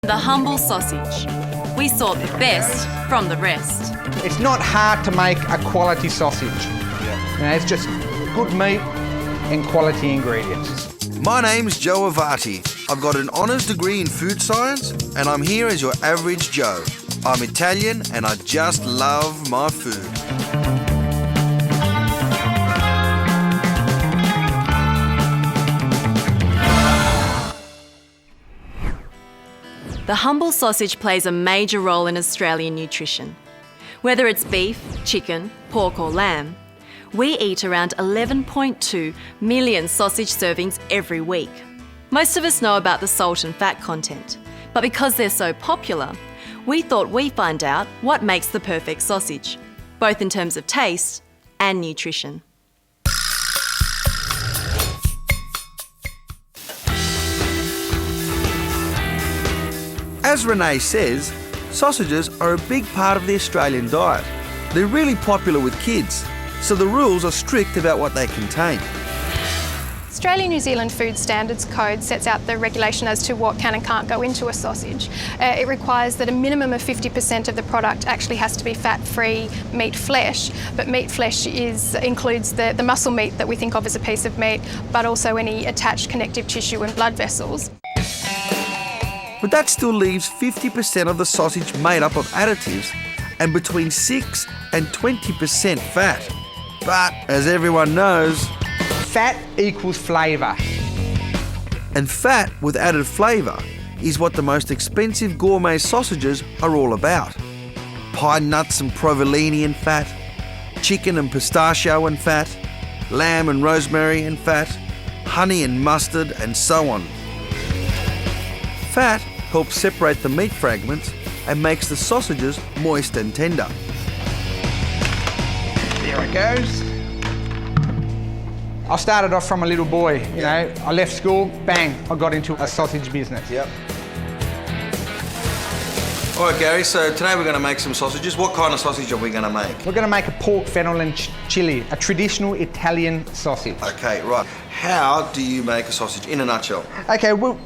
The humble sausage. We saw the best from the rest. It's not hard to make a quality sausage. It's just good meat and quality ingredients. My name's Joe Avati. I've got an honours degree in food science and I'm here as your average Joe. I'm Italian and I just love my food. The humble sausage plays a major role in Australian nutrition. Whether it's beef, chicken, pork or lamb, we eat around 11.2 million sausage servings every week. Most of us know about the salt and fat content, but because they're so popular, we thought we'd find out what makes the perfect sausage, both in terms of taste and nutrition. As Renee says, sausages are a big part of the Australian diet. They're really popular with kids, so the rules are strict about what they contain. Australia-New Zealand Food Standards Code sets out the regulation as to what can and can't go into a sausage. It requires that a minimum of 50% of the product actually has to be fat-free meat flesh, but meat flesh includes the muscle meat that we think of as a piece of meat, but also any attached connective tissue and blood vessels. But that still leaves 50% of the sausage made up of additives and between 6 and 20% fat. But as everyone knows, Fat equals flavour. and fat with added flavour is what the most expensive gourmet sausages are all about. Pine nuts and provolone and fat, chicken and pistachio and fat, lamb and rosemary and fat, honey and mustard and so on. Fat helps separate the meat fragments and makes the sausages moist and tender. There it goes. I started off from a little boy, I left school, bang, I got into a sausage business. Yep. All right, Gary, so today we're going to make some sausages. What kind of sausage are we going to make? We're going to make a pork, fennel and chilli, a traditional Italian sausage. Okay, right. How do you make a sausage in a nutshell? Okay, we'll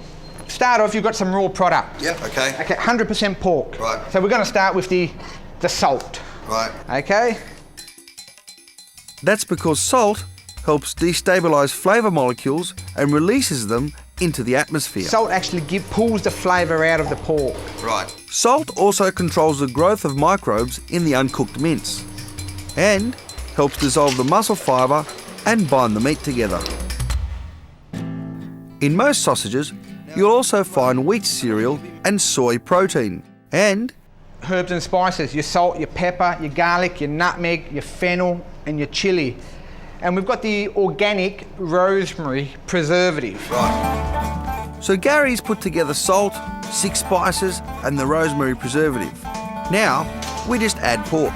start off, you've got some raw product. Yep, okay. Okay, 100% pork. Right. So we're going to start with the salt. Right. Okay? That's because salt helps destabilise flavour molecules and releases them into the atmosphere. Salt actually pulls the flavour out of the pork. Right. Salt also controls the growth of microbes in the uncooked mince and helps dissolve the muscle fibre and bind the meat together. In most sausages, you'll also find wheat cereal and soy protein and Herbs and spices, your salt, your pepper, your garlic, your nutmeg, your fennel and your chilli. And we've got the organic rosemary preservative. Right. So Gary's put together salt, 6 spices and the rosemary preservative. Now, we just add pork.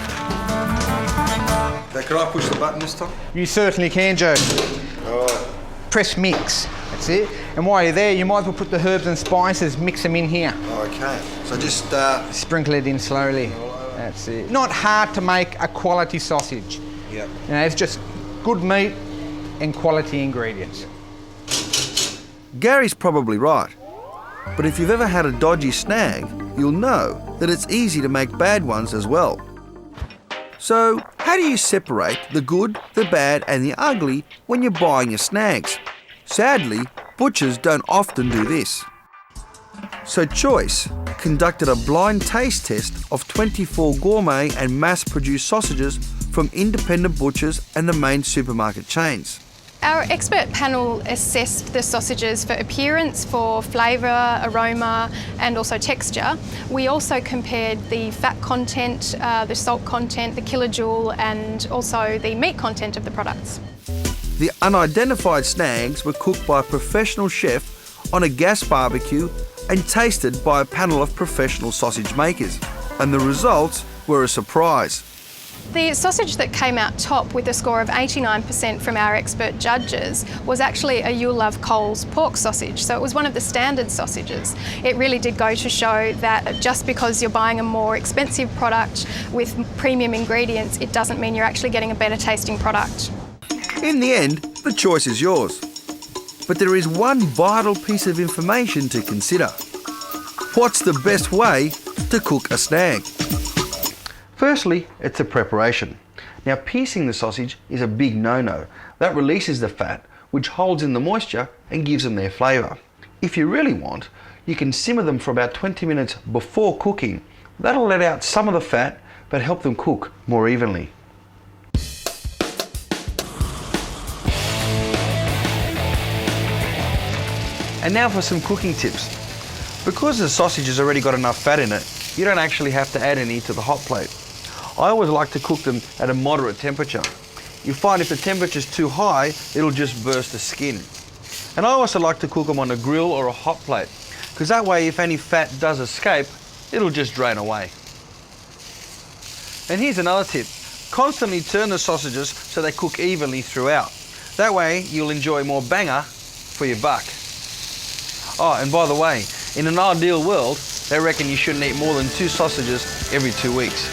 Now, can I push the button this time? You certainly can, Joe. All right. Press mix, that's it. And while you're there, you might as well put the herbs and spices, mix them in here. Okay. So just... Sprinkle it in slowly. That's it. Not hard to make a quality sausage. Yep. It's just good meat and quality ingredients. Gary's probably right. But if you've ever had a dodgy snag, you'll know that it's easy to make bad ones as well. So, how do you separate the good, the bad and the ugly when you're buying your snags? Sadly, butchers don't often do this. So Choice conducted a blind taste test of 24 gourmet and mass-produced sausages from independent butchers and the main supermarket chains. Our expert panel assessed the sausages for appearance, for flavour, aroma and also texture. We also compared the fat content, the salt content, the kilojoule and also the meat content of the products. The unidentified snags were cooked by a professional chef on a gas barbecue and tasted by a panel of professional sausage makers. And the results were a surprise. The sausage that came out top with a score of 89% from our expert judges was actually a You'll Love Coles pork sausage, so it was one of the standard sausages. It really did go to show that just because you're buying a more expensive product with premium ingredients, it doesn't mean you're actually getting a better tasting product. In the end, the choice is yours. But there is one vital piece of information to consider. What's the best way to cook a snag? Firstly, it's a preparation. Now, piecing the sausage is a big no-no. That releases the fat, which holds in the moisture and gives them their flavour. If you really want, you can simmer them for about 20 minutes before cooking. That'll let out some of the fat, but help them cook more evenly. And now for some cooking tips. Because the sausage has already got enough fat in it, you don't actually have to add any to the hot plate. I always like to cook them at a moderate temperature. You find if the temperature's too high, it'll just burst the skin. And I also like to cook them on a grill or a hot plate, because that way if any fat does escape, it'll just drain away. And here's another tip. Constantly turn the sausages so they cook evenly throughout. That way you'll enjoy more banger for your buck. Oh, and by the way, in an ideal world, they reckon you shouldn't eat more than 2 sausages every 2 weeks.